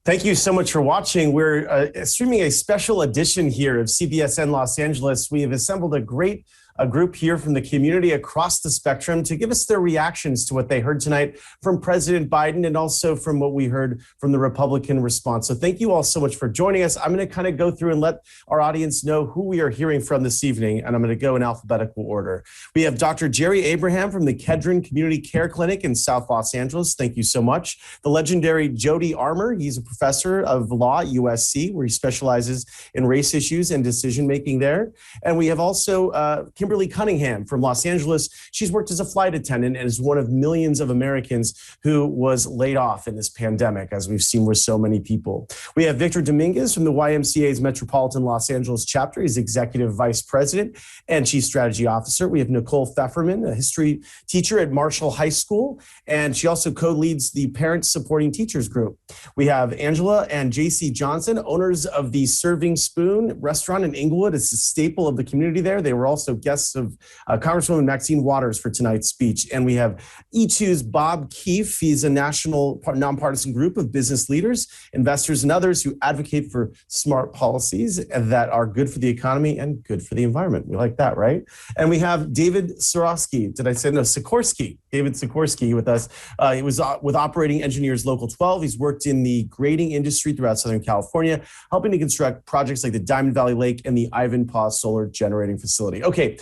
Thank you so much for watching. We're streaming a special edition here of CBSN Los Angeles. We have assembled a group here from the community across the spectrum to give us their reactions to what they heard tonight from President Biden and also from what we heard from the Republican response. So thank you all so much for joining us. I'm going to kind of go through and let our audience know who we are hearing from this evening, and I'm going to go in alphabetical order. We have Dr. Jerry Abraham from the Kedron Community Care Clinic in South Los Angeles. Thank you so much. The legendary Jody Armour. He's a professor of law at USC, where he specializes in race issues and decision-making there. And we have also Kimberly Cunningham from Los Angeles. She's worked as a flight attendant and is one of millions of Americans who was laid off in this pandemic, as we've seen with so many people. We have Victor Dominguez from the YMCA's Metropolitan Los Angeles chapter. He's executive vice president and chief strategy officer. We have Nicolle Fefferman, a history teacher at Marshall High School, and she also co-leads the Parents Supporting Teachers group. We have Angela and JC Johnson, owners of the Serving Spoon restaurant in Inglewood. It's a staple of the community there. They were also guests of Congresswoman Maxine Waters for tonight's speech. And we have E2's Bob Keefe. He's a national nonpartisan group of business leaders, investors, and others who advocate for smart policies that are good for the economy and good for the environment. We like that, right? And we have David Sikorski. Did I say no? Sikorski. David Sikorski with us. He was with Operating Engineers Local 12. He's worked in the grading industry throughout Southern California, helping to construct projects like the Diamond Valley Lake and the Ivanpah Solar Generating Facility. Okay,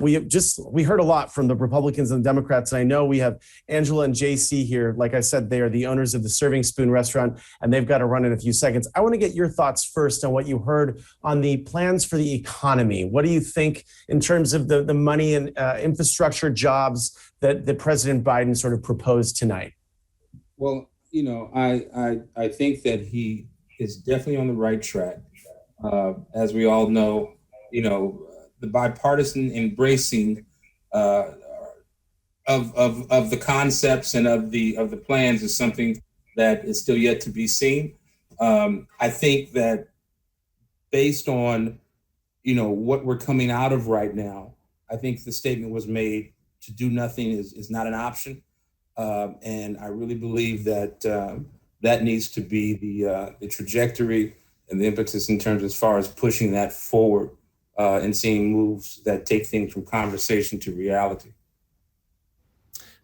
we heard a lot from the Republicans and the Democrats, and I know we have Angela and JC here. Like I said, they are the owners of the Serving Spoon restaurant, and they've got to run in a few seconds. I want to get your thoughts first on what you heard on the plans for the economy. What do you think in terms of the money and infrastructure jobs that President Biden sort of proposed tonight? Well, I think that he is definitely on the right track. As we all know, the bipartisan embracing of the concepts and of the plans is something that is still yet to be seen. I think that based on what we're coming out of right now, I think the statement was made to do nothing is not an option. And I really believe that that needs to be the trajectory and the impetus in terms as far as pushing that forward and seeing moves that take things from conversation to reality.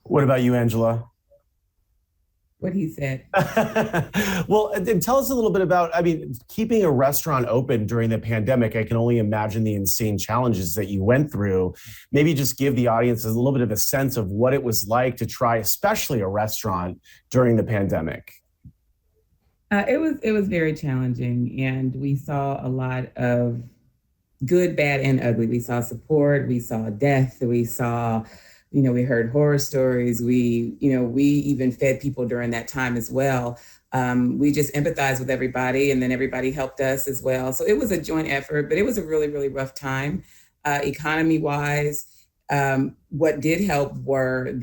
What about you, Angela? What he said. Well, and tell us a little bit about, keeping a restaurant open during the pandemic. I can only imagine the insane challenges that you went through. Maybe just give the audience a little bit of a sense of what it was like to try, especially a restaurant during the pandemic. It was very challenging, and we saw a lot of good, bad, and ugly. We saw support, we saw death, we saw, we heard horror stories. We even fed people during that time as well. We just empathized with everybody, and then everybody helped us as well. So it was a joint effort, but it was a really, really rough time. Economy-wise, what did help was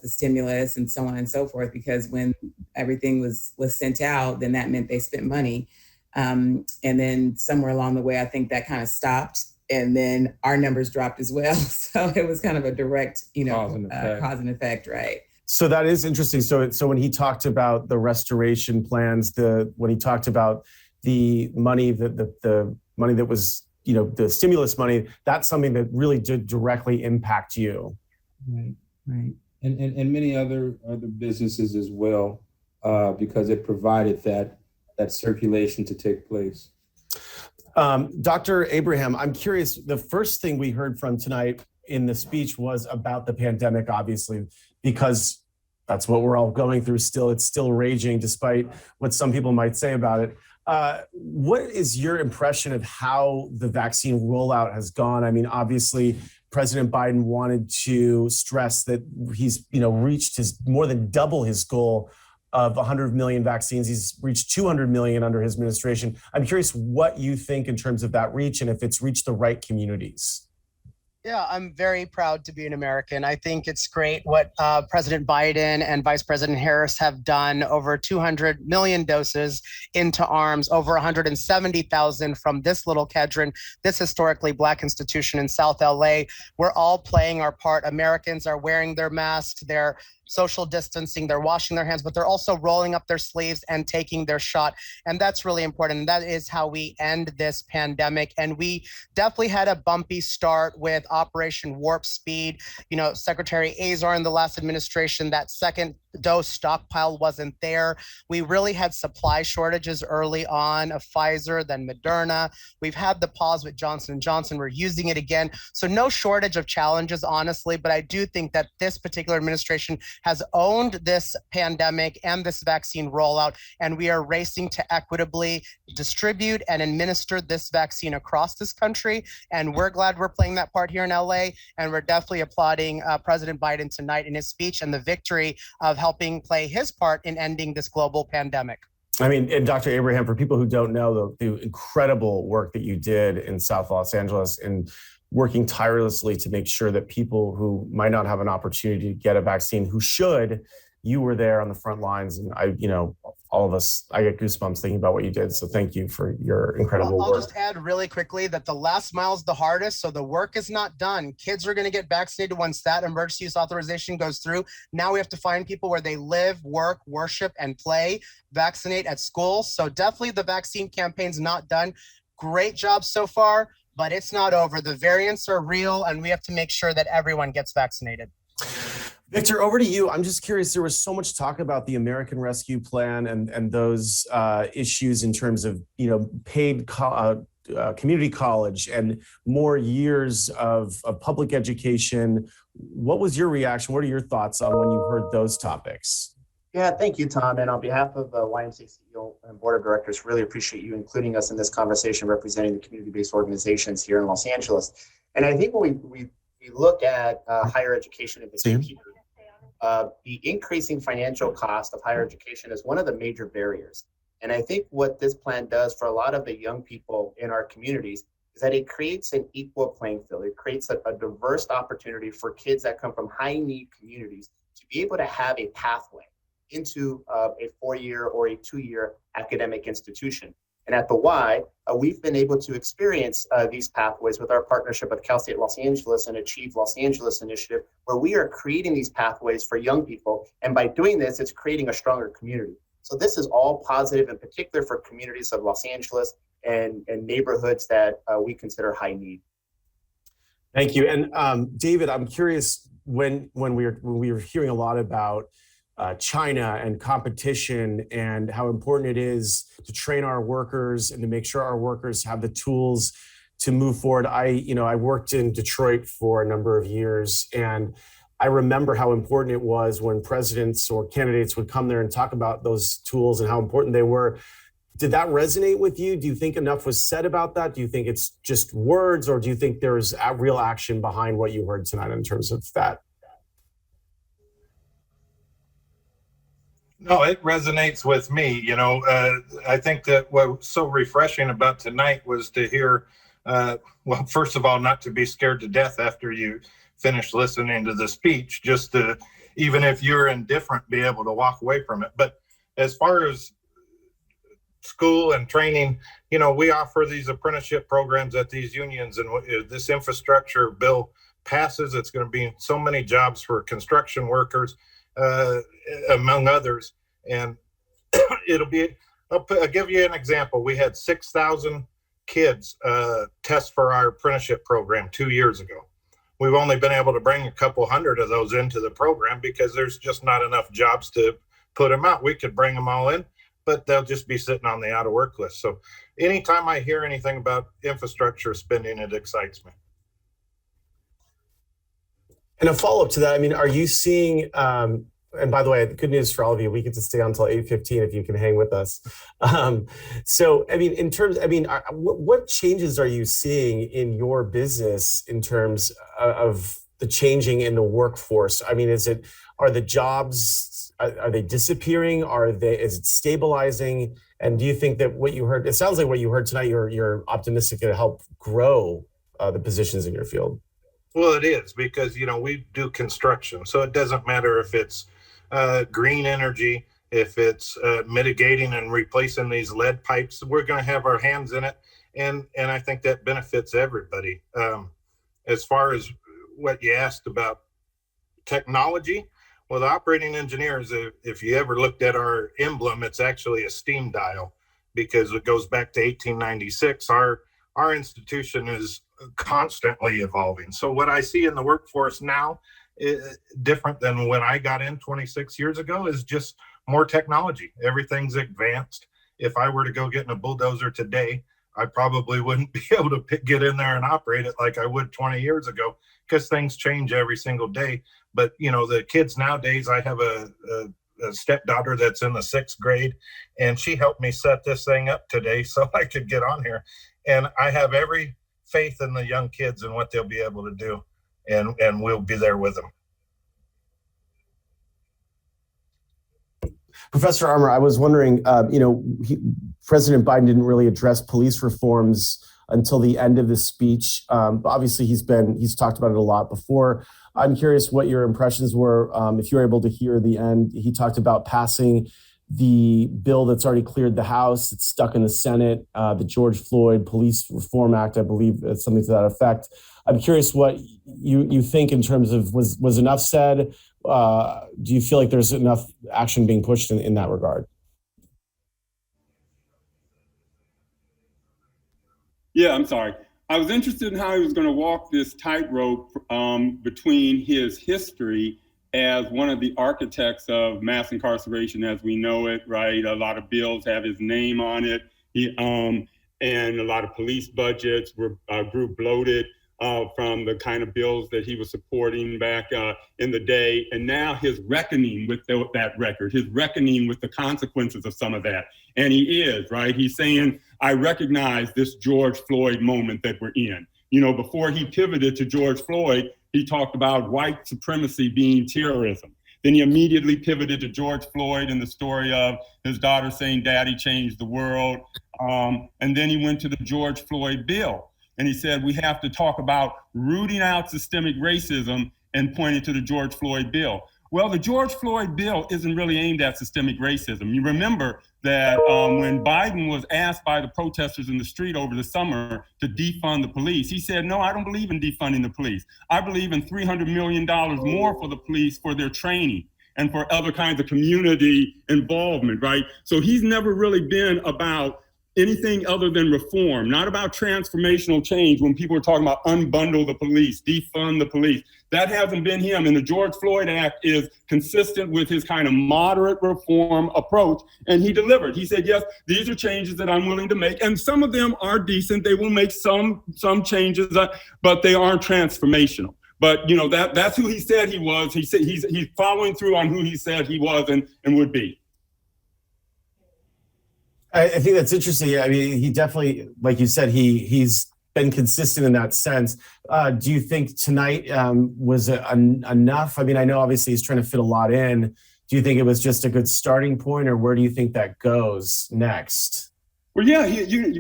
the stimulus and so on and so forth, because when everything was sent out, then that meant they spent money. And then somewhere along the way, I think that kind of stopped. And then our numbers dropped as well. So it was kind of a direct, cause and effect, right? So that is interesting. So when he talked about the restoration plans, when he talked about the money, the money that was, the stimulus money, that's something that really did directly impact you. Right. And many other businesses as well, because it provided that circulation to take place. Dr. Abraham, I'm curious, the first thing we heard from tonight in the speech was about the pandemic, obviously, because that's what we're all going through still. It's still raging, despite what some people might say about it. What is your impression of how the vaccine rollout has gone? Obviously, President Biden wanted to stress that he's, reached more than double his goal of 100 million vaccines. He's reached 200 million under his administration. I'm curious what you think in terms of that reach and if it's reached the right communities. Yeah, I'm very proud to be an American. I think it's great what President Biden and Vice President Harris have done. Over 200 million doses into arms, over 170,000 from this little Kedron, this historically Black institution in South LA. We're all playing our part. Americans are wearing their masks. They're social distancing, they're washing their hands, but they're also rolling up their sleeves and taking their shot. And that's really important. And that is how we end this pandemic. And we definitely had a bumpy start with Operation Warp Speed. Secretary Azar in the last administration, that second dose stockpile wasn't there. We really had supply shortages early on of Pfizer, then Moderna. We've had the pause with Johnson & Johnson. We're using it again. So no shortage of challenges, honestly, but I do think that this particular administration has owned this pandemic and this vaccine rollout, and we are racing to equitably distribute and administer this vaccine across this country. And we're glad we're playing that part here in LA, and we're definitely applauding President Biden tonight in his speech and the victory of helping play his part in ending this global pandemic. I mean, and Dr. Abraham, for people who don't know the incredible work that you did in South Los Angeles and working tirelessly to make sure that people who might not have an opportunity to get a vaccine, who should, you were there on the front lines. And all of us, I get goosebumps thinking about what you did. So thank you for your incredible work. I'll just add really quickly that the last mile is the hardest. So the work is not done. Kids are going to get vaccinated once that emergency use authorization goes through. Now we have to find people where they live, work, worship, and play, vaccinate at school. So definitely the vaccine campaign's not done. Great job so far, but it's not over. The variants are real, and we have to make sure that everyone gets vaccinated. Victor, over to you. I'm just curious, there was so much talk about the American Rescue Plan and those issues in terms of, paid community college and more years of public education. What was your reaction? What are your thoughts on when you heard those topics? Yeah, thank you, Tom. And on behalf of the YMCA CEO and Board of Directors, really appreciate you including us in this conversation representing the community-based organizations here in Los Angeles. And I think when we look at higher education in particular, the increasing financial cost of higher education is one of the major barriers. And I think what this plan does for a lot of the young people in our communities is that it creates an equal playing field. It creates a diverse opportunity for kids that come from high need communities to be able to have a pathway into a 4-year or a 2-year academic institution. And at the Y, we've been able to experience these pathways with our partnership with Cal State Los Angeles and Achieve Los Angeles initiative, where we are creating these pathways for young people. And by doing this, it's creating a stronger community. So this is all positive, in particular for communities of Los Angeles and neighborhoods that we consider high need. Thank you. And David, I'm curious, when we were hearing a lot about China and competition and how important it is to train our workers and to make sure our workers have the tools to move forward. I worked in Detroit for a number of years, and I remember how important it was when presidents or candidates would come there and talk about those tools and how important they were. Did that resonate with you? Do you think enough was said about that? Do you think it's just words, or do you think there's a real action behind what you heard tonight in terms of that? No, it resonates with me. I think that what was so refreshing about tonight was to hear, well, first of all, not to be scared to death after you finish listening to the speech, just to, even if you're indifferent, be able to walk away from it. But as far as school and training, we offer these apprenticeship programs at these unions, and this infrastructure bill passes, it's going to be so many jobs for construction workers, among others. And I'll give you an example. We had 6,000 kids test for our apprenticeship program 2 years ago. We've only been able to bring a couple hundred of those into the program because there's just not enough jobs to put them out. We could bring them all in, but they'll just be sitting on the out of work list. So anytime I hear anything about infrastructure spending, it excites me. And a follow-up to that, are you seeing, and by the way, the good news for all of you, we get to stay on until 8:15 if you can hang with us. What changes are you seeing in your business in terms of the changing in the workforce? Are the jobs, are they disappearing? Is it stabilizing? And do you think that what you heard, it sounds like what you heard tonight, you're optimistic to help grow the positions in your field? Well, it is, because, we do construction. So it doesn't matter if it's green energy, if it's mitigating and replacing these lead pipes, we're going to have our hands in it. And I think that benefits everybody. As far as what you asked about technology, Well, the operating engineers, if you ever looked at our emblem, it's actually a steam dial because it goes back to 1896. Our institution is constantly evolving. So what I see in the workforce now, different than when I got in 26 years ago, is just more technology. Everything's advanced. If I were to go get in a bulldozer today, I probably wouldn't be able to get in there and operate it like I would 20 years ago because things change every single day. But, you know, the kids nowadays, I have a stepdaughter that's in the 6th grade, and she helped me set this thing up today so I could get on here. And I have every faith in the young kids and what they'll be able to do, and we'll be there with them. Professor Armour, I was wondering, President Biden didn't really address police reforms until the end of the speech. But obviously, he's talked about it a lot before. I'm curious what your impressions were. If you were able to hear the end, he talked about passing the bill that's already cleared the House. It's stuck in the Senate, the George Floyd Police Reform Act, I believe, it's something to that effect. I'm curious what you think in terms of was enough said? Do you feel like there's enough action being pushed in that regard? Yeah, I'm sorry. I was interested in how he was going to walk this tightrope between his history as one of the architects of mass incarceration as we know it, right? A lot of bills have his name on it. And a lot of police budgets grew bloated from the kind of bills that he was supporting back in the day. And now his reckoning with that record, his reckoning with the consequences of some of that. And he is, right? He's saying, I recognize this George Floyd moment that we're in. You know, before he pivoted to George Floyd, he talked about white supremacy being terrorism. Then he immediately pivoted to George Floyd and the story of his daughter saying, Daddy changed the world. And then he went to the George Floyd bill. And he said, we have to talk about rooting out systemic racism and pointed to the George Floyd bill. Well, the George Floyd bill isn't really aimed at systemic racism. You remember that when Biden was asked by the protesters in the street over the summer to defund the police, he said, no, I don't believe in defunding the police. I believe in $300 million more for the police for their training and for other kinds of community involvement, right? So he's never really been about anything other than reform, not about transformational change. When people are talking about unbundle the police, defund the police, that hasn't been him. And the George Floyd Act is consistent with his kind of moderate reform approach. And he delivered. He said, yes, these are changes that I'm willing to make. And some of them are decent. They will make some changes, but they aren't transformational. But, you know, that's who he said he was. He said he's following through on who he said he was and would be. I think that's interesting. I mean, he definitely, like you said, he's been consistent in that sense. Do you think tonight was enough? I mean, I know obviously he's trying to fit a lot in. Do you think it was just a good starting point, or where do you think that goes next? Well, yeah,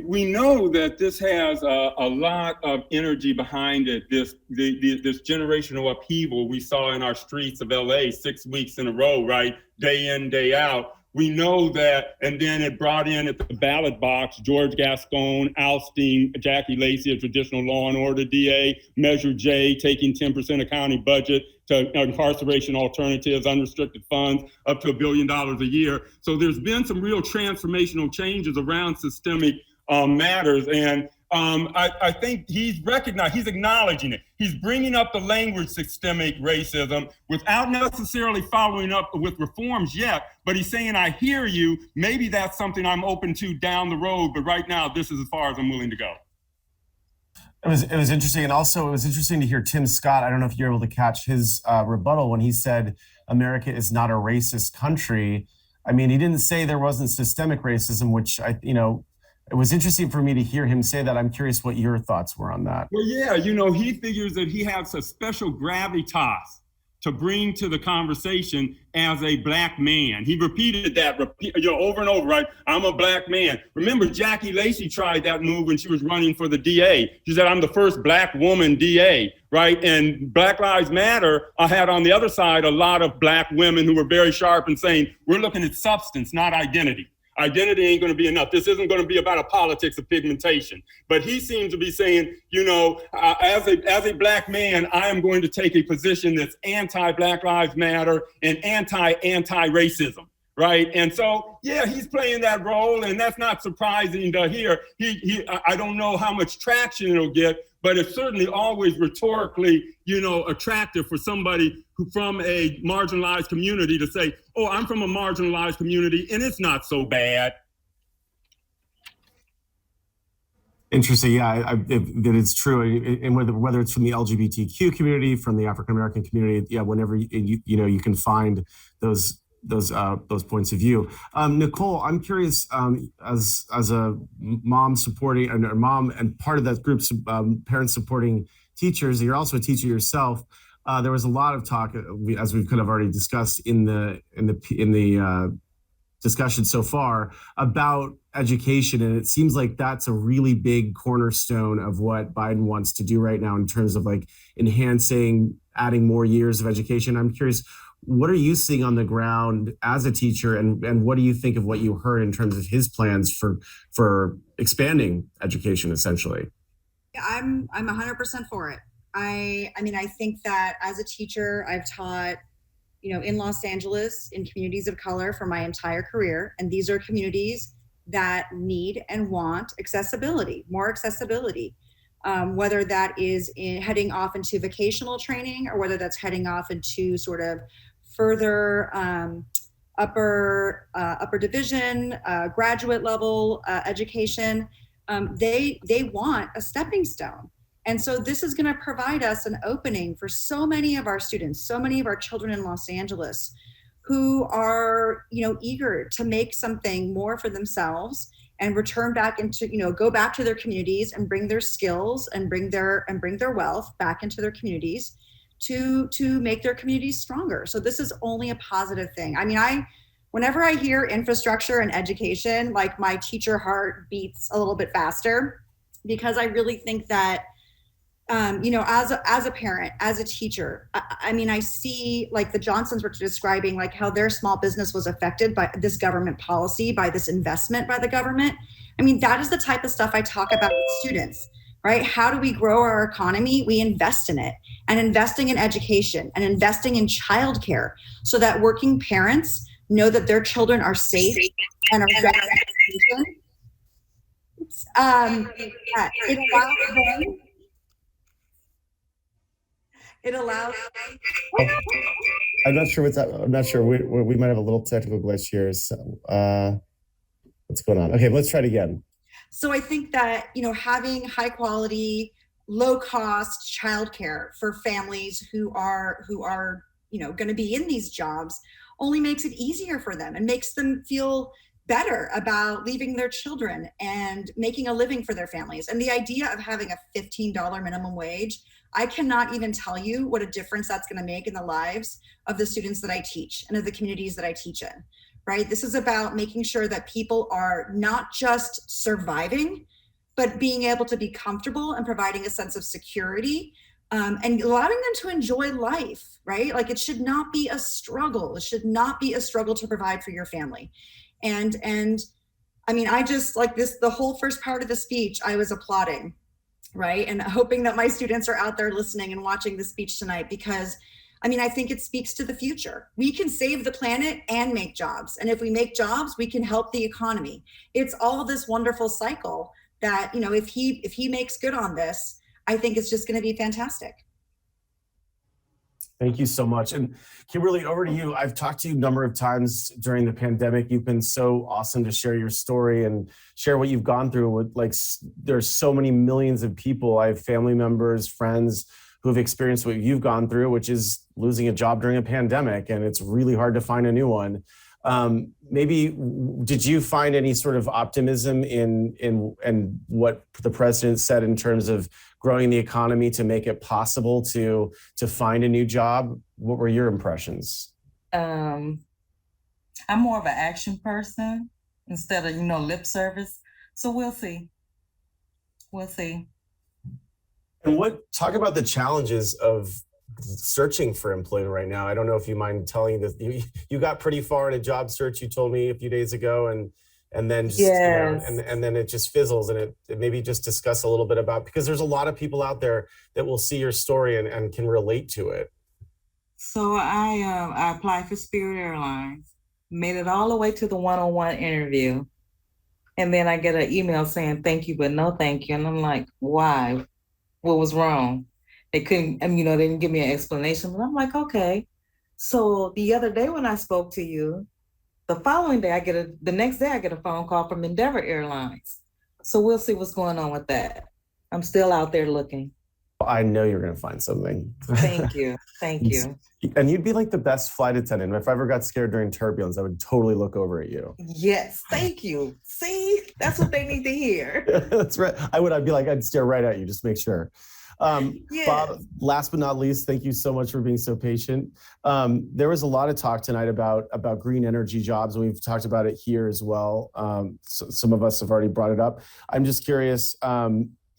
we know that this has a lot of energy behind it. This generational upheaval we saw in our streets of LA 6 weeks in a row, right? Day in, day out. We know that, and then it brought in at the ballot box, George Gascon ousting Jackie Lacey, a traditional law and order DA, Measure J taking 10% of county budget to incarceration alternatives, unrestricted funds, up to $1 billion a year. So there's been some real transformational changes around systemic matters. And I think he's acknowledging it. He's bringing up the language systemic racism without necessarily following up with reforms yet, but he's saying, I hear you. Maybe that's something I'm open to down the road, but right now, this is as far as I'm willing to go. It was interesting. And also it was interesting to hear Tim Scott. I don't know if you're able to catch his rebuttal when he said America is not a racist country. I mean, he didn't say there wasn't systemic racism, which it was interesting for me to hear him say that. I'm curious what your thoughts were on that. Well, yeah, he figures that he has a special gravitas to bring to the conversation as a black man. He repeated that over and over, right? I'm a black man. Remember, Jackie Lacey tried that move when she was running for the DA. She said, I'm the first black woman DA, right? And Black Lives Matter had on the other side a lot of black women who were very sharp and saying, we're looking at substance, not identity. identity ain't going to be enough. This isn't going to be about a politics of pigmentation. But he seems to be saying, you know, as a Black man, I am going to take a position that's anti-Black Lives Matter and anti-racism. Right. And so, yeah, he's playing that role, and that's not surprising to hear. I don't know how much traction it'll get, but it's certainly always rhetorically, you know, attractive for somebody who from a marginalized community to say, oh, I'm from a marginalized community and it's not so bad. Interesting. Yeah, that it's true. And whether it's from the LGBTQ community, from the African-American community, yeah, whenever you can find those points of view. Nicolle, I'm curious, as a mom supporting, or mom and part of that group's parents supporting teachers, you're also a teacher yourself. There was a lot of talk, as we could have already discussed in the discussion so far, about education, and it seems like that's a really big cornerstone of what Biden wants to do right now in terms of like enhancing, adding more years of education. I'm curious, what are you seeing on the ground as a teacher, and what do you think of what you heard in terms of his plans for expanding education, essentially? I'm 100% for it. I mean, I think that as a teacher, I've taught, you know, in Los Angeles, in communities of color for my entire career. And these are communities that need and want accessibility, more accessibility, whether that is heading off into vocational training, or whether that's heading off into sort of further upper division, graduate level education. They want a stepping stone. And so this is going to provide us an opening for so many of our students, so many of our children in Los Angeles who are, you know, eager to make something more for themselves and return back into, you know, go back to their communities and bring their skills and bring their wealth back into their communities to make their communities stronger. So this is only a positive thing. I mean, whenever I hear infrastructure and education, like my teacher heart beats a little bit faster, because I really think that, you know, as a parent, as a teacher, I mean, I see like the Johnsons were describing like how their small business was affected by this government policy, by this investment by the government. I mean, that is the type of stuff I talk about with students, right? How do we grow our economy? We invest in it, and investing in education and investing in childcare so that working parents know that their children are safe and are getting education. It allows. I'm not sure what's that. I'm not sure. We might have a little technical glitch here. So, what's going on? Okay, let's try it again. So I think that, you know, having high quality, low cost childcare for families who are, you know, going to be in these jobs only makes it easier for them and makes them feel better about leaving their children and making a living for their families. And the idea of having a $15 minimum wage, I cannot even tell you what a difference that's going to make in the lives of the students that I teach and of the communities that I teach in, right? This is about making sure that people are not just surviving, but being able to be comfortable and providing a sense of security, and allowing them to enjoy life, right? Like it should not be a struggle. It should not be a struggle to provide for your family. And I mean, I just like this, the whole first part of the speech, I was applauding, right? And hoping that my students are out there listening and watching the speech tonight, because I mean, I think it speaks to the future. We can save the planet and make jobs. And if we make jobs, we can help the economy. It's all this wonderful cycle that, you know, if he makes good on this, I think it's just going to be fantastic. Thank you so much. And Kimberly, over to you. I've talked to you a number of times during the pandemic. You've been so awesome to share your story and share what you've gone through with, like, there's so many millions of people. I have family members, friends who have experienced what you've gone through, which is losing a job during a pandemic, and it's really hard to find a new one. Maybe did you find any sort of optimism in what the president said in terms of growing the economy to make it possible to find a new job? What were your impressions? I'm more of an action person instead of, lip service. So we'll see. We'll see. And talk about the challenges of searching for employment right now. I don't know if you mind telling this. You got pretty far in a job search, you told me a few days ago, and and then just, Yes. and then it just fizzles, and it maybe just discuss a little bit about, because there's a lot of people out there that will see your story and can relate to it. So I applied for Spirit Airlines, made it all the way to the one-on-one interview. And then I get an email saying, thank you, but no thank you. And I'm like, why? What was wrong? They couldn't, they didn't give me an explanation, but I'm like, okay. So the other day when I spoke to you, the following day, the next day I get a phone call from Endeavor Airlines. So we'll see what's going on with that. I'm still out there looking. I know you're going to find something. Thank you. Thank you. And you'd be like the best flight attendant. If I ever got scared during turbulence, I would totally look over at you. Yes. Thank you. See, that's what they need to hear. That's right. I'd be like, I'd stare right at you, just to make sure. Yes. Bob, last but not least, thank you so much for being so patient. There was a lot of talk tonight about green energy jobs, and we've talked about it here as well. So some of us have already brought it up. I'm just curious,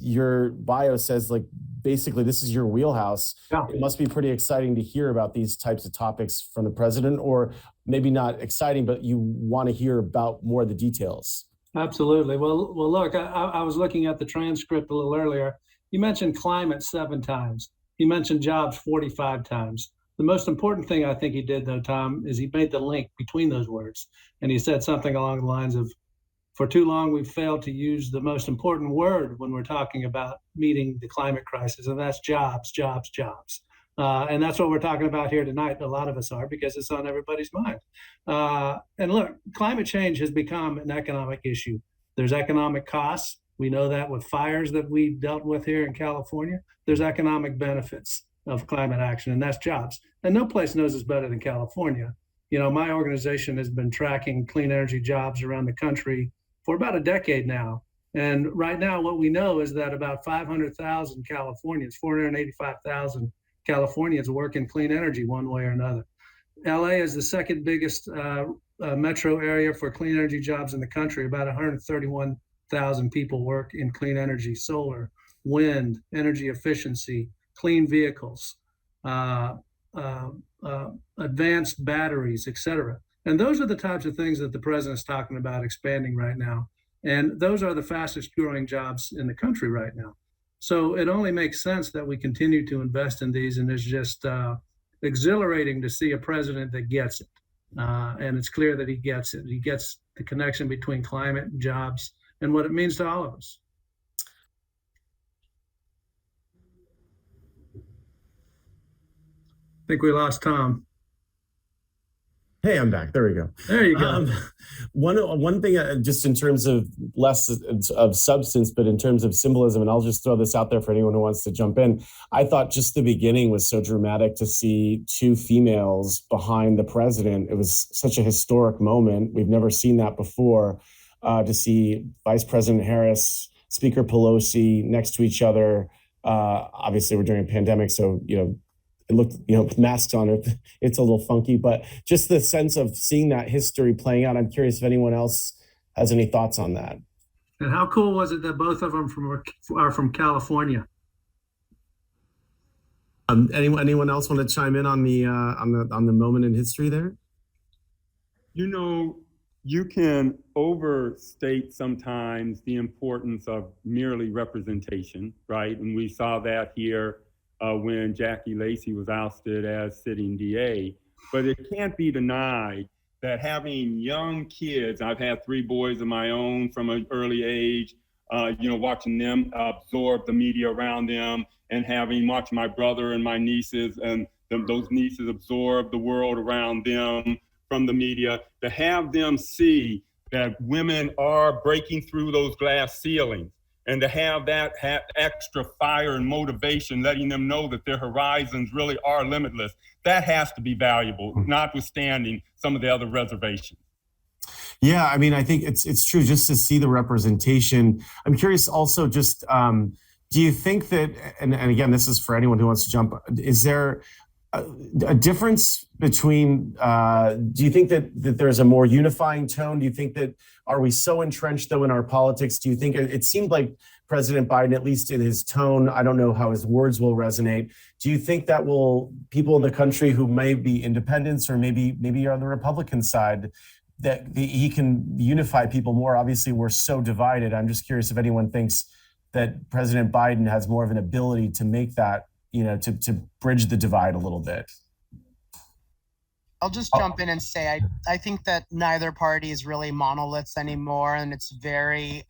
your bio says, like, basically this is your wheelhouse. Yeah. It must be pretty exciting to hear about these types of topics from the president, or maybe not exciting, but you want to hear about more of the details. Absolutely. Well, look, I was looking at the transcript a little earlier. You mentioned climate 7 times. He mentioned jobs 45 times. The most important thing I think he did, though, Tom, is he made the link between those words. And he said something along the lines of, for too long, we've failed to use the most important word when we're talking about meeting the climate crisis, and that's jobs, jobs, jobs. And that's what we're talking about here tonight. A lot of us are, because it's on everybody's mind. And look, climate change has become an economic issue. There's economic costs. We know that with fires that we dealt with here in California. There's economic benefits of climate action, and that's jobs. And no place knows this better than California. My organization has been tracking clean energy jobs around the country for about a decade now. And right now, what we know is that about 500,000 Californians, 485,000 Californians work in clean energy one way or another. LA is the second biggest metro area for clean energy jobs in the country. About 131,000 people work in clean energy, solar, wind, energy efficiency, clean vehicles, advanced batteries, et cetera. And those are the types of things that the president's talking about expanding right now. And those are the fastest growing jobs in the country right now. So it only makes sense that we continue to invest in these. And it's just exhilarating to see a president that gets it. And it's clear that he gets it. He gets the connection between climate and jobs and what it means to all of us. I think we lost Tom. Hey, I'm back. There we go. There you go. One thing, just in terms of less of substance, but in terms of symbolism, and I'll just throw this out there for anyone who wants to jump in. I thought just the beginning was so dramatic to see 2 females behind the president. It was such a historic moment. We've never seen that before. To see Vice President Harris, Speaker Pelosi next to each other. Obviously, we're during a pandemic, so it looked, with masks on it, it's a little funky, but just the sense of seeing that history playing out. I'm curious if anyone else has any thoughts on that. And how cool was it that both of them are from California? Anyone else want to chime in on the moment in history there? You can overstate sometimes the importance of merely representation, right? And we saw that here when Jackie Lacey was ousted as sitting DA. But it can't be denied that having young kids, I've had 3 boys of my own from an early age, watching them absorb the media around them, and watched my brother and my nieces and those nieces absorb the world around them from the media, to have them see that women are breaking through those glass ceilings, and to have that extra fire and motivation, letting them know that their horizons really are limitless. That has to be valuable, notwithstanding some of the other reservations. Yeah, I mean, I think it's true just to see the representation. I'm curious also, just do you think that, and again, this is for anyone who wants to jump, is there a difference between, do you think that there's a more unifying tone? Do you think that, are we so entrenched though in our politics? Do you think it seemed like President Biden, at least in his tone, I don't know how his words will resonate. Do you think that people in the country who may be independents or maybe are on the Republican side, he can unify people more. Obviously, we're so divided. I'm just curious if anyone thinks that President Biden has more of an ability to make that, to bridge the divide a little bit. I'll just jump in and say I think that neither party is really monoliths anymore, and it's very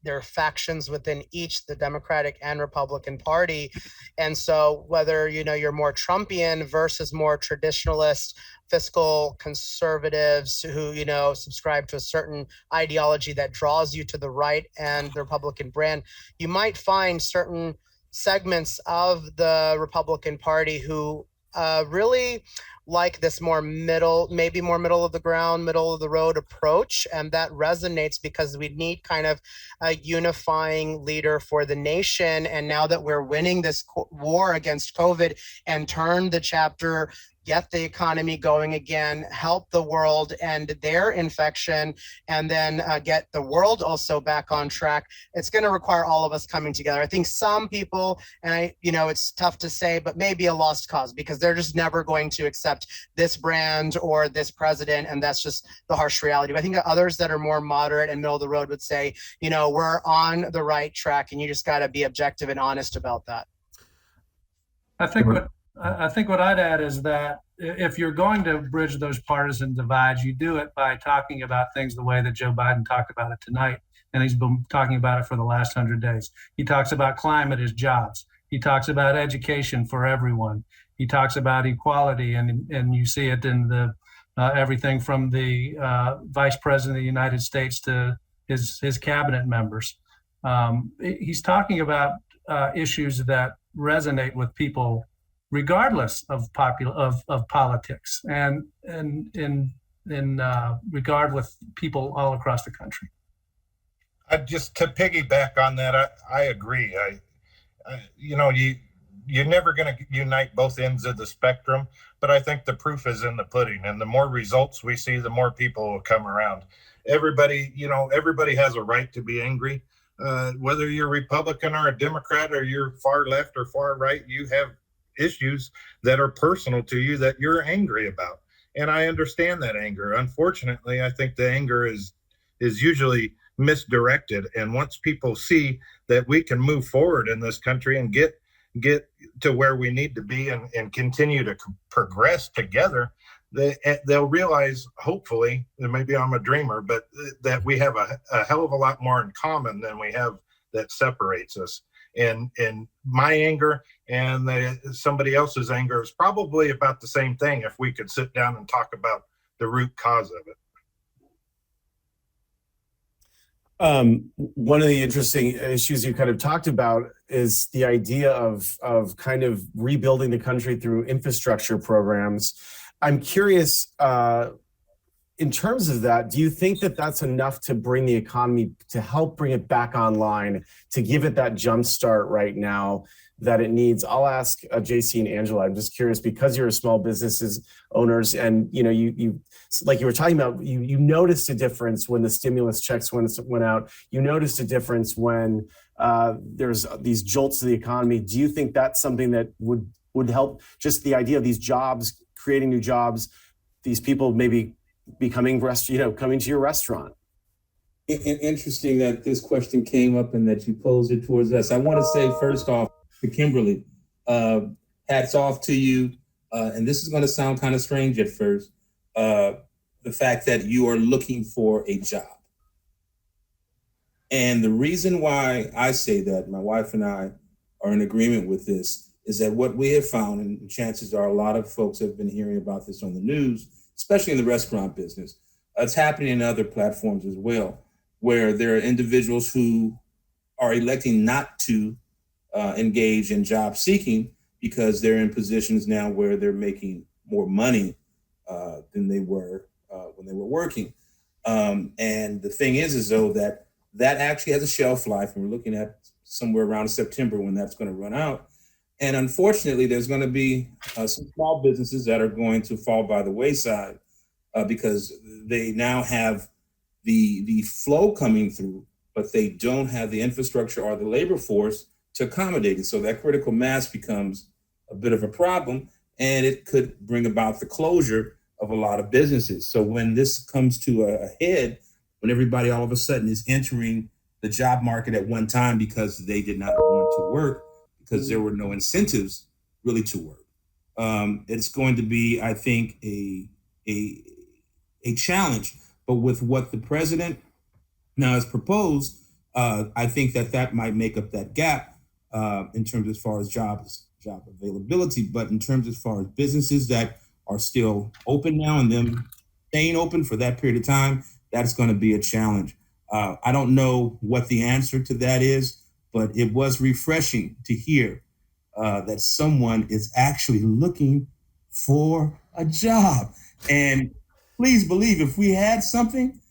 there are factions within each, the Democratic and Republican Party, and so whether you're more Trumpian versus more traditionalist fiscal conservatives who subscribe to a certain ideology that draws you to the right and the Republican brand, you might find certain segments of the Republican Party who really like this maybe more middle of the ground, middle of the road approach. And that resonates because we need kind of a unifying leader for the nation. And now that we're winning this war against COVID and turn the chapter, get the economy going again, help the world end their infection, and then get the world also back on track, it's going to require all of us coming together. I think some people, and it's tough to say, but maybe a lost cause because they're just never going to accept this brand or this president, and that's just the harsh reality. But I think others that are more moderate and middle of the road would say, we're on the right track, and you just got to be objective and honest about that. I think what I'd add is that if you're going to bridge those partisan divides, you do it by talking about things the way that Joe Biden talked about it tonight. And he's been talking about it for the last 100 days. He talks about climate as jobs. He talks about education for everyone. He talks about equality, and you see it in the everything from the Vice President of the United States to his cabinet members. He's talking about issues that resonate with people regardless of politics, and in regard with people all across the country. Just to piggyback on that, I agree. You're never going to unite both ends of the spectrum, but I think the proof is in the pudding, and the more results we see, the more people will come around. Everybody has a right to be angry, whether you're Republican or a Democrat or you're far left or far right. You have issues that are personal to you that you're angry about, and I understand that anger. Unfortunately, I think the anger is usually misdirected, and once people see that we can move forward in this country and get to where we need to be and continue to progress together, they'll realize, hopefully, and maybe I'm a dreamer, but that we have a hell of a lot more in common than we have that separates us. And my anger and somebody else's anger is probably about the same thing if we could sit down and talk about the root cause of it. One of the interesting issues you kind of talked about is the idea of kind of rebuilding the country through infrastructure programs. I'm curious, in terms of that, do you think that that's enough to bring the economy, to help bring it back online, to give it that jump start right now that it needs? I'll ask JC and Angela. I'm just curious, because you're a small businesses owners, and you like you were talking about, you noticed a difference when the stimulus checks went out. You noticed a difference when there's these jolts to the economy. Do you think that's something that would help? Just the idea of these jobs, creating new jobs, these people maybe becoming coming to your restaurant. Interesting that this question came up and that you posed it towards us. I want to say first off to Kimberly, hats off to you. And this is going to sound kind of strange at first. The fact that you are looking for a job. And the reason why I say that, my wife and I are in agreement with this, is that what we have found, and chances are a lot of folks have been hearing about this on the news, especially in the restaurant business. It's happening in other platforms as well, where there are individuals who are electing not to engage in job seeking because they're in positions now where they're making more money than they were when they were working. And the thing is though that actually has a shelf life, and we're looking at somewhere around September when that's going to run out. And unfortunately, there's going to be some small businesses that are going to fall by the wayside because they now have the flow coming through, but they don't have the infrastructure or the labor force to accommodate it. So that critical mass becomes a bit of a problem, and it could bring about the closure of a lot of businesses. So when this comes to a head, when everybody all of a sudden is entering the job market at one time because they did not want to work, because there were no incentives really to work, it's going to be, I think, a challenge. But with what the president now has proposed, I think that might make up that gap in terms as far as job availability. But in terms as far as businesses that are still open now and them staying open for that period of time, that's going to be a challenge. I don't know what the answer to that is, but it was refreshing to hear that someone is actually looking for a job. And please believe, if we had something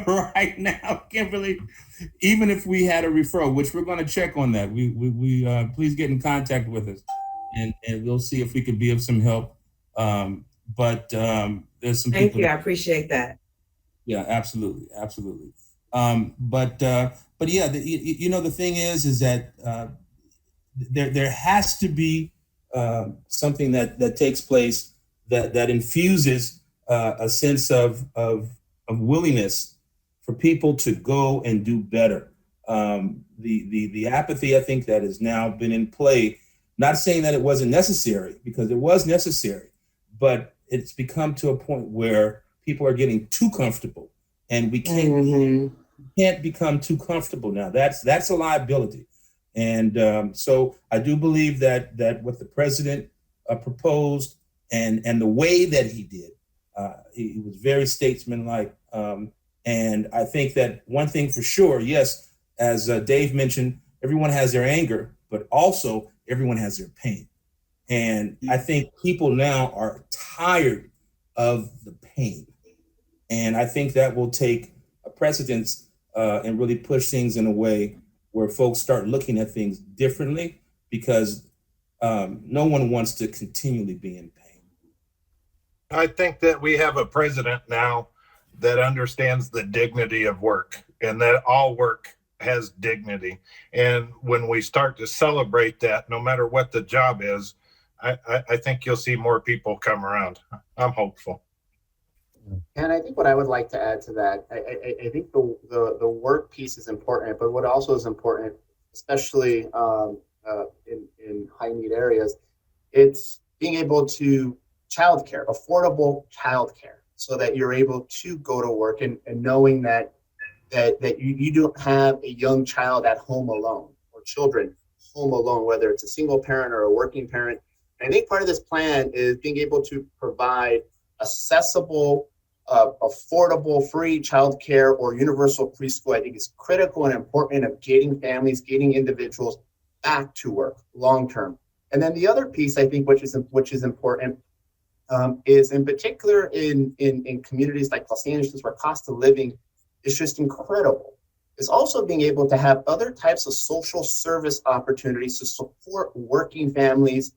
right now, Kimberly, even if we had a referral, which we're going to check on that, we please get in contact with us, and we'll see if we could be of some help. But there's some Thank people. you. I appreciate that. Yeah, absolutely. But yeah, the thing is that there has to be something that takes place that infuses a sense of willingness for people to go and do better. The apathy, I think, that has now been in play, not saying that it wasn't necessary, because it was necessary, but it's become to a point where people are getting too comfortable, and we can't become too comfortable now. That's a liability. And so I do believe that what the president proposed and the way that he did, he was very statesmanlike. And I think that one thing for sure, yes, as Dave mentioned, everyone has their anger, but also everyone has their pain. And I think people now are tired of the pain. And I think that will take a precedence and really push things in a way where folks start looking at things differently, because no one wants to continually be in pain. I think that we have a president now that understands the dignity of work, and that all work has dignity. And when we start to celebrate that, no matter what the job is, I think you'll see more people come around. I'm hopeful. And I think what I would like to add to that, I think the work piece is important, but what also is important, especially in high need areas, it's being able to childcare, affordable childcare, so that you're able to go to work and knowing that you don't have a young child at home alone, or children home alone, whether it's a single parent or a working parent. And I think part of this plan is being able to provide accessible, affordable, free childcare or universal preschool. I think is critical and important of getting families, getting individuals back to work long term. And then the other piece, I think, which is important, is in particular in communities like Los Angeles, where cost of living is just incredible, is also being able to have other types of social service opportunities to support working families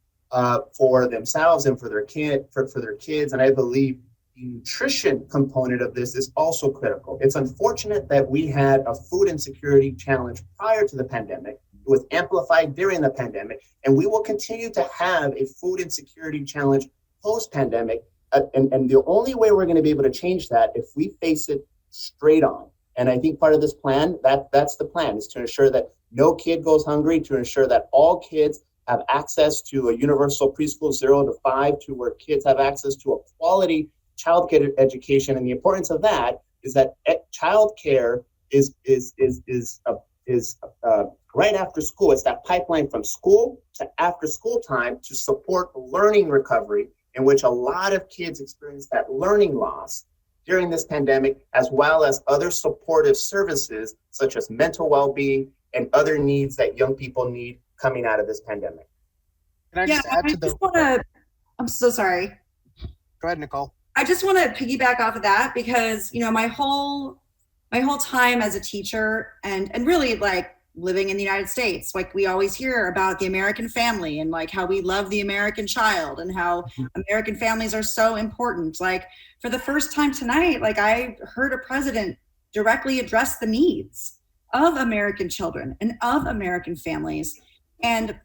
for themselves and for their kids. And I believe the nutrition component of this is also critical. It's unfortunate that we had a food insecurity challenge prior to the pandemic. It was amplified during the pandemic, and we will continue to have a food insecurity challenge post-pandemic. And the only way we're going to be able to change that if we face it straight on. And I think part of this plan, that's the plan, is to ensure that no kid goes hungry, to ensure that all kids have access to a universal preschool 0 to 5, to where kids have access to a quality childcare education. And the importance of that is that childcare is right after school. It's that pipeline from school to after school time to support learning recovery, in which a lot of kids experience that learning loss during this pandemic, as well as other supportive services such as mental well-being and other needs that young people need coming out of this pandemic. Can I just add to the? I'm so sorry. Go ahead, Nicolle. I just want to piggyback off of that, because my whole time as a teacher and really like living in the United States, like we always hear about the American family and like how we love the American child and how American families are so important. Like for the first time tonight, like I heard a president directly address the needs of American children and of American families. And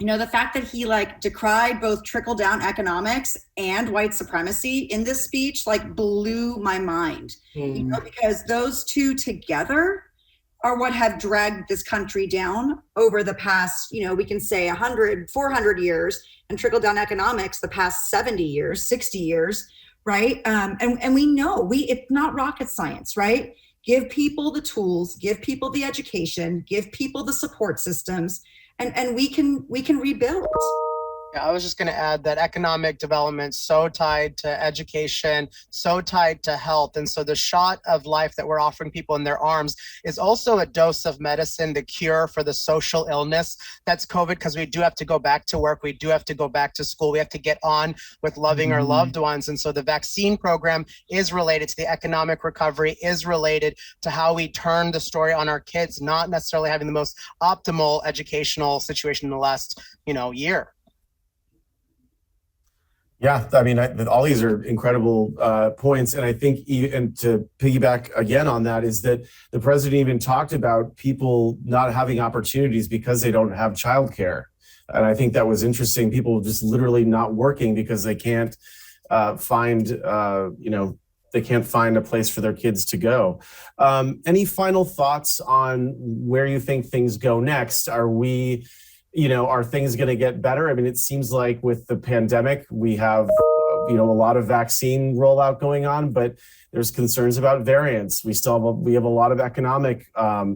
The fact that he decried both trickle down economics and white supremacy in this speech blew my mind, because those two together are what have dragged this country down over the past, we can say 100, 400 years, and trickle down economics the past 70 years, 60 years, right? And we know it's not rocket science, right? Give people the tools, give people the education, give people the support systems, and we can rebuild. Yeah, I was just going to add that economic development so tied to education, so tied to health. And so the shot of life that we're offering people in their arms is also a dose of medicine, the cure for the social illness that's COVID, because we do have to go back to work. We do have to go back to school. We have to get on with loving our loved ones. And so the vaccine program is related to the economic recovery, is related to how we turn the story on our kids, not necessarily having the most optimal educational situation in the last, year. Yeah, I mean, all these are incredible points. And I think, and to piggyback again on that, is that the president even talked about people not having opportunities because they don't have childcare. And I think that was interesting. People just literally not working because they can't find, they can't find a place for their kids to go. Any final thoughts on where you think things go next? Are things going to get better? I mean, it seems like with the pandemic, we have, a lot of vaccine rollout going on, but there's concerns about variants. We have a lot of economic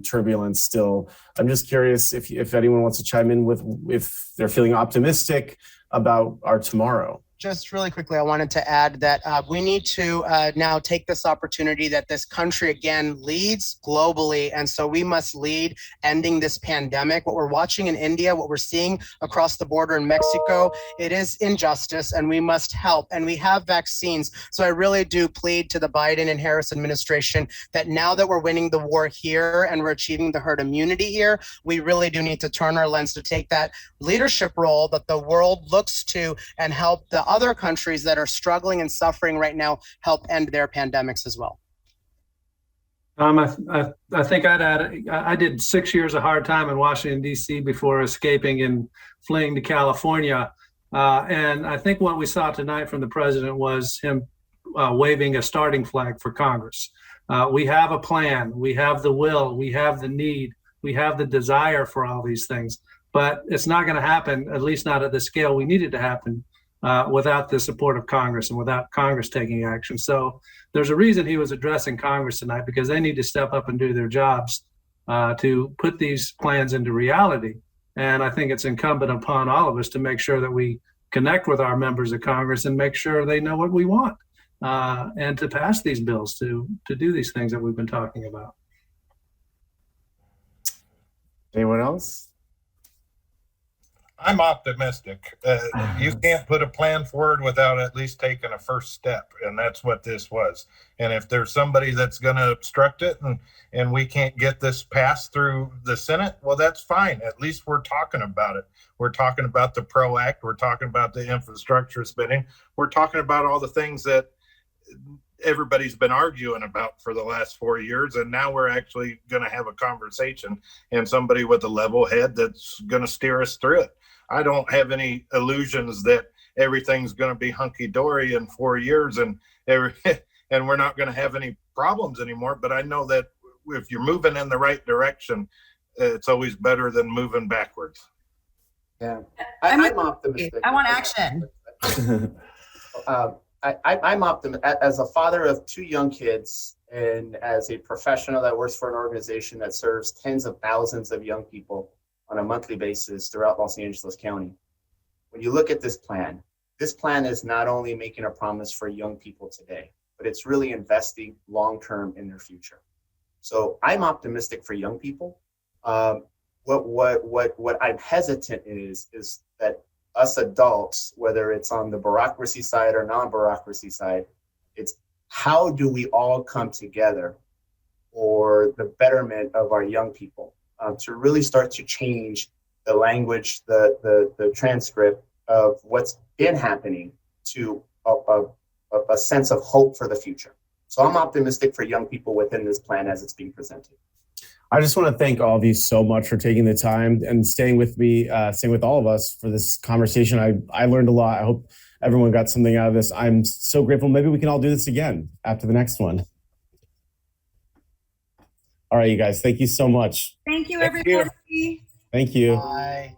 turbulence still. I'm just curious if anyone wants to chime in if they're feeling optimistic about our tomorrow. Just really quickly, I wanted to add that we need to now take this opportunity that this country, again, leads globally. And so we must lead ending this pandemic. What we're watching in India, what we're seeing across the border in Mexico, it is injustice, and we must help. And we have vaccines. So I really do plead to the Biden and Harris administration that now that we're winning the war here and we're achieving the herd immunity here, we really do need to turn our lens to take that leadership role that the world looks to and help the other countries that are struggling and suffering right now help end their pandemics as well. I think I'd add, I did 6 years of hard time in Washington, D.C. before escaping and fleeing to California. And I think what we saw tonight from the president was him waving a starting flag for Congress. We have a plan, we have the will, we have the need, we have the desire for all these things, but it's not going to happen, at least not at the scale we need it to happen, without the support of Congress and without Congress taking action. So there's a reason he was addressing Congress tonight, because they need to step up and do their jobs to put these plans into reality. And I think it's incumbent upon all of us to make sure that we connect with our members of Congress and make sure they know what we want, and to pass these bills, to do these things that we've been talking about. Anyone else? I'm optimistic. You can't put a plan forward without at least taking a first step, and that's what this was. And if there's somebody that's going to obstruct it and we can't get this passed through the Senate, well, that's fine. At least we're talking about it. We're talking about the PRO Act. We're talking about the infrastructure spending. We're talking about all the things that everybody's been arguing about for the last 4 years, and now we're actually going to have a conversation and somebody with a level head that's going to steer us through it. I don't have any illusions that everything's going to be hunky-dory in 4 years and we're not going to have any problems anymore, but I know that if you're moving in the right direction, it's always better than moving backwards. Yeah, I'm optimistic. I want action. I'm optimistic. As a father of 2 young kids and as a professional that works for an organization that serves tens of thousands of young people on a monthly basis throughout Los Angeles County, when you look at this plan is not only making a promise for young people today, but it's really investing long-term in their future. So I'm optimistic for young people. What I'm hesitant is that us adults, whether it's on the bureaucracy side or non-bureaucracy side, it's how do we all come together for the betterment of our young people, to really start to change the language, the transcript of what's been happening to a sense of hope for the future. So I'm optimistic for young people within this plan as it's being presented. I just want to thank all of you so much for taking the time and staying with me, staying with all of us for this conversation. I learned a lot. I hope everyone got something out of this. I'm so grateful. Maybe we can all do this again after the next one. All right, you guys. Thank you so much. Thank you, Thank you. everybody. Thank you. Bye.